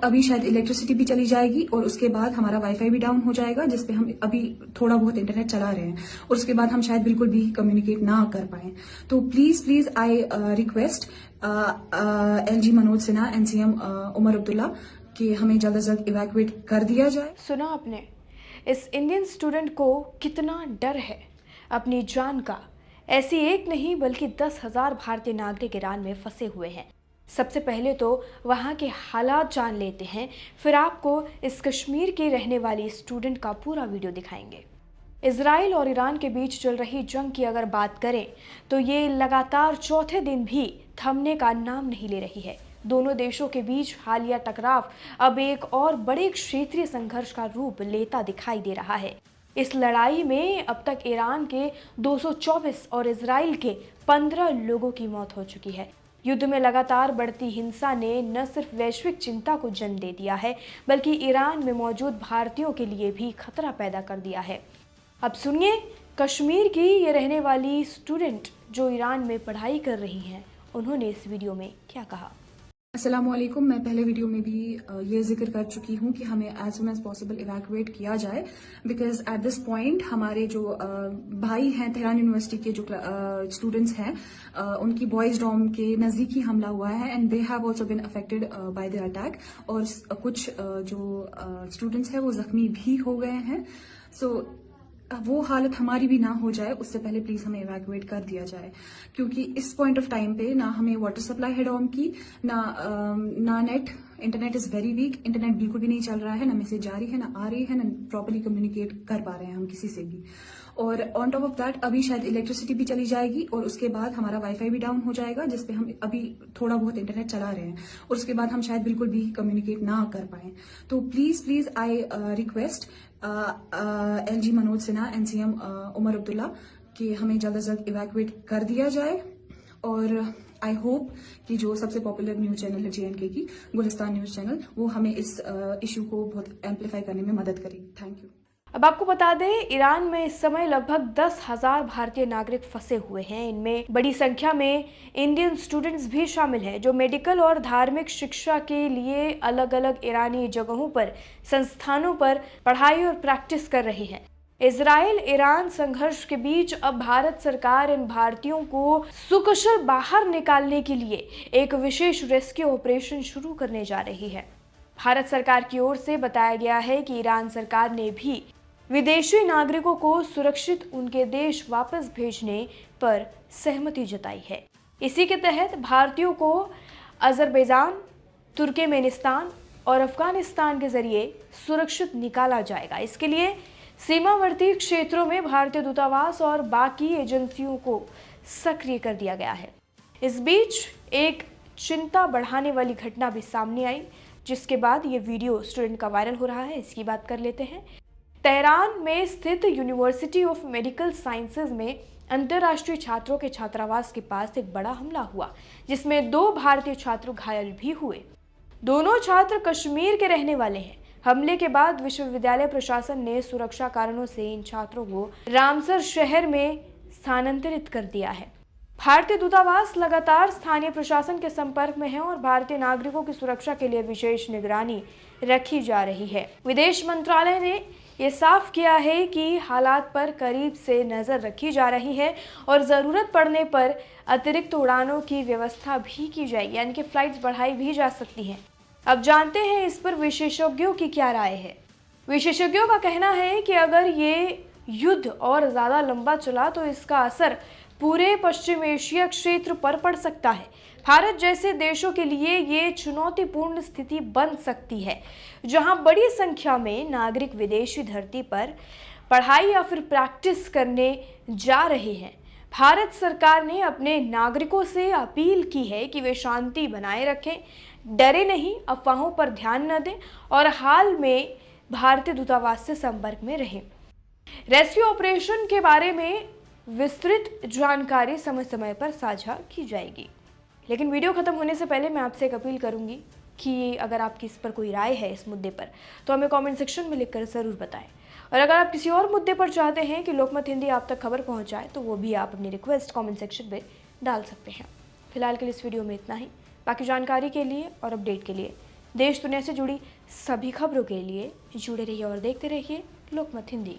अभी शायद इलेक्ट्रिसिटी भी चली जाएगी और उसके बाद हमारा वाईफाई भी डाउन हो जाएगा, जिसपे हम अभी थोड़ा बहुत इंटरनेट चला रहे हैं और उसके बाद हम शायद बिल्कुल भी कम्युनिकेट ना कर पाए। तो please I request LG Manoj Sinha, and CM Omar Abdullah कि हमें जल्द से जल्द इवैक्यूएट कर दिया जाए। सुना आपने इस इंडियन स्टूडेंट को कितना डर है अपनी जान का। ऐसी एक नहीं बल्कि 10,000 भारतीय नागरिक ईरान में फंसे हुए हैं। सबसे पहले तो वहाँ के हालात जान लेते हैं, फिर आपको इस कश्मीर की रहने वाली स्टूडेंट का पूरा वीडियो दिखाएंगे। इजराइल और ईरान के बीच चल रही जंग की अगर बात करें तो ये लगातार चौथे दिन भी थमने का नाम नहीं ले रही है। दोनों देशों के बीच हालिया टकराव अब एक और बड़े क्षेत्रीय संघर्ष का रूप लेता दिखाई दे रहा है। इस लड़ाई में अब तक ईरान के 224 और इजराइल के 15 लोगों की मौत हो चुकी है। युद्ध में लगातार बढ़ती हिंसा ने न सिर्फ वैश्विक चिंता को जन्म दे दिया है, बल्कि ईरान में मौजूद भारतीयों के लिए भी खतरा पैदा कर दिया है। अब सुनिए कश्मीर की ये रहने वाली स्टूडेंट जो ईरान में पढ़ाई कर रही हैं, उन्होंने इस वीडियो में क्या कहा। अस्सलामुअलैकुम। मैं पहले वीडियो में भी ये जिक्र कर चुकी हूँ कि हमें as soon as possible evacuate किया जाए, बिकॉज एट दिस पॉइंट हमारे जो भाई हैं तेहरान यूनिवर्सिटी के जो स्टूडेंट्स हैं, उनकी बॉयज डॉम के नजदीक ही हमला हुआ है and they have also been affected by the attack, और कुछ जो स्टूडेंट्स हैं वो जख्मी भी हो गए हैं। सो वो हालत हमारी भी ना हो जाए उससे पहले प्लीज हमें इवैक्यूएट कर दिया जाए, क्योंकि इस पॉइंट ऑफ टाइम पे ना हमें वाटर सप्लाई है डॉम की, ना net, internet is very weak, internet बिल्कुल भी नहीं चल रहा है, ना मैसेज जा रही है, ना आ रही है, ना प्रॉपर्ली कम्युनिकेट कर पा रहे हैं हम किसी से भी। और ऑन टॉप ऑफ दैट अभी शायद इलेक्ट्रिसिटी भी चली जाएगी और उसके बाद हमारा वाईफाई भी डाउन हो जाएगा, जिसपे हम अभी थोड़ा बहुत इंटरनेट चला रहे हैं और उसके बाद हम शायद बिल्कुल भी कम्युनिकेट ना कर पाए। तो please I request LG Manoj Sinha, and CM Omar Abdullah कि हमें जल्द से जल्द इवैक्यूएट कर दिया जाए। और आई होप कि जो सबसे पॉपुलर न्यूज चैनल है JNK की, गुलिस्तान न्यूज चैनल, वो हमें इस इशू को बहुत एम्पलीफाई करने में मदद करेगी। Thank you. अब आपको बता दें ईरान में इस समय लगभग 10,000 भारतीय नागरिक फंसे हुए हैं। इनमें बड़ी संख्या में इंडियन स्टूडेंट्स भी शामिल हैं जो मेडिकल और धार्मिक शिक्षा के लिए अलग अलग ईरानी जगहों पर, संस्थानों पर पढ़ाई और प्रैक्टिस कर रहे हैं। इजराइल ईरान संघर्ष के बीच अब भारत सरकार इन भारतीयों को सुकुशल बाहर निकालने के लिए एक विशेष रेस्क्यू ऑपरेशन शुरू करने जा रही है। भारत सरकार की ओर से बताया गया है कि ईरान सरकार ने भी विदेशी नागरिकों को सुरक्षित उनके देश वापस भेजने पर सहमति जताई है। इसी के तहत भारतीयों को अजरबैजान, तुर्कमेनिस्तान और अफगानिस्तान के जरिए सुरक्षित निकाला जाएगा। इसके लिए सीमावर्ती क्षेत्रों में भारतीय दूतावास और बाकी एजेंसियों को सक्रिय कर दिया गया है। इस बीच एक चिंता बढ़ाने वाली घटना भी सामने आई, जिसके बाद ये वीडियो स्टूडेंट का वायरल हो रहा है। इसकी बात कर लेते हैं। तेहरान में स्थित यूनिवर्सिटी ऑफ मेडिकल साइंसेज में अंतर्राष्ट्रीय छात्रों के छात्रावास के पास एक बड़ा हमला हुआ, जिसमें 2 भारतीय छात्र घायल भी हुए। दोनों छात्र कश्मीर के रहने वाले हैं। हमले के बाद विश्वविद्यालय प्रशासन ने सुरक्षा कारणों से इन छात्रों को रामसर शहर में स्थानांतरित कर दिया है। भारतीय दूतावास लगातार स्थानीय प्रशासन के संपर्क में है और भारतीय नागरिकों की सुरक्षा के लिए विशेष निगरानी रखी जा रही है। विदेश मंत्रालय ने ये साफ किया है कि हालात पर करीब से नजर रखी जा रही है और जरूरत पड़ने पर अतिरिक्त उड़ानों की व्यवस्था भी की जाएगी, यानी कि फ्लाइट्स बढ़ाई भी जा सकती हैं। अब जानते हैं इस पर विशेषज्ञों की क्या राय है। विशेषज्ञों का कहना है कि अगर ये युद्ध और ज्यादा लंबा चला तो इसका असर पूरे पश्चिम एशिया क्षेत्र पर पड़ सकता है। भारत जैसे देशों के लिए ये चुनौतीपूर्ण स्थिति बन सकती है, जहां बड़ी संख्या में नागरिक विदेशी धरती पर पढ़ाई या फिर प्रैक्टिस करने जा रहे हैं। भारत सरकार ने अपने नागरिकों से अपील की है कि वे शांति बनाए रखें, डरे नहीं, अफवाहों पर ध्यान न दें और हाल में भारतीय दूतावास से संपर्क में रहें। रेस्क्यू ऑपरेशन के बारे में विस्तृत जानकारी समय समय पर साझा की जाएगी। लेकिन वीडियो खत्म होने से पहले मैं आपसे एक अपील करूंगी कि अगर आपकी इस पर कोई राय है इस मुद्दे पर, तो हमें कमेंट सेक्शन में लिखकर ज़रूर बताएं। और अगर आप किसी और मुद्दे पर चाहते हैं कि लोकमत हिंदी आप तक खबर पहुंचाए, तो वो भी आप अपनी रिक्वेस्ट कमेंट सेक्शन में डाल सकते हैं। फिलहाल के लिए इस वीडियो में इतना ही। बाकी जानकारी के लिए और अपडेट के लिए देश दुनिया से जुड़ी सभी खबरों के लिए जुड़े रहिए और देखते रहिए लोकमत हिंदी।